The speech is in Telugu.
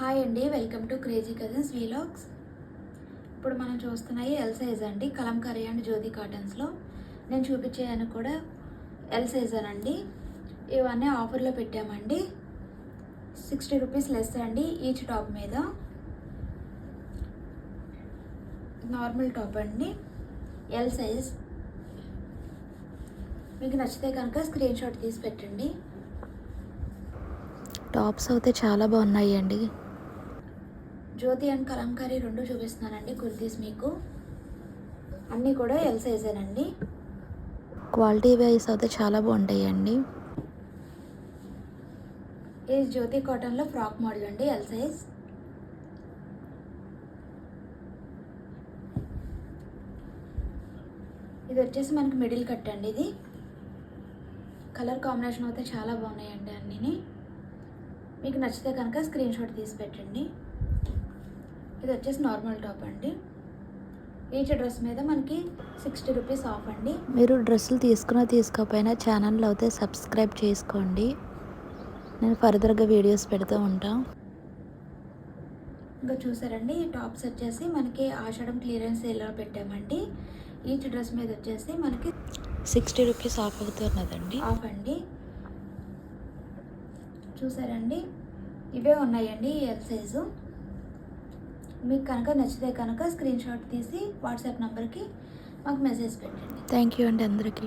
హాయ్ అండి, welcome to crazy cousins vlogs. ఇప్పుడు మనం చూస్తున్నాయి ఎల్ సైజ్ అండి, కలంకారీ అండ్ జ్యోతి కాటన్స్లో. నేను చూపించేయను కూడా ఎల్ సైజ్ అండి. ఇవన్నీ ఆఫర్లో పెట్టామండి. 60 రూపీస్ లెస్ అండి ఈచ్ టాప్ మీద. నార్మల్ టాప్ అండి, ఎల్ సైజ్. మీకు నచ్చితే కనుక స్క్రీన్ షాట్ తీసి పెట్టండి. టాప్స్ అయితే చాలా బాగున్నాయి అండి. జ్యోతి అండ్ కలంకారీ రెండు చూపిస్తున్నానండి కుర్తీస్ మీకు. అన్నీ కూడా ఎల్ సైజేనండి. క్వాలిటీ వైజ్ అయితే చాలా బాగుంటాయండి. ఇది జ్యోతి కాటన్లో ఫ్రాక్ మోడల్ అండి, ఎల్ సైజ్. ఇది వచ్చేసి మనకి మిడిల్ కట్ అండి. ఇది కలర్ కాంబినేషన్ అయితే చాలా బాగున్నాయండి అన్నీ. మీకు నచ్చితే కనుక స్క్రీన్ షాట్ తీసి పెట్టండి. ఇది వచ్చేసి నార్మల్ టాప్ అండి. ఈచ్ డ్రెస్ మీద మనకి 60 రూపీస్ ఆఫ్ అండి. మీరు డ్రెస్సులు తీసుకోకపోయినా ఛానల్లో అయితే సబ్స్క్రైబ్ చేసుకోండి. నేను ఫర్దర్గా వీడియోస్ పెడుతూ ఉంటాను. ఇంకా చూసారండి, ఈ టాప్స్ వచ్చేసి మనకి ఆషాఢం క్లియరెన్స్ సేల్లో పెట్టామండి. ఈచ్ డ్రెస్ మీద వచ్చేసి మనకి 60 రూపీస్ ఆఫ్ అవుతున్నదండి. ఆఫ్ అండి. చూసారండి, ఇవే ఉన్నాయండి ఎల్ సైజు. మీకు కనుక నచ్చితే కనుక స్క్రీన్ షాట్ తీసి వాట్సాప్ నెంబర్కి మాకు మెసేజ్ పెట్టండి. థ్యాంక్ యూ అండి అందరికీ.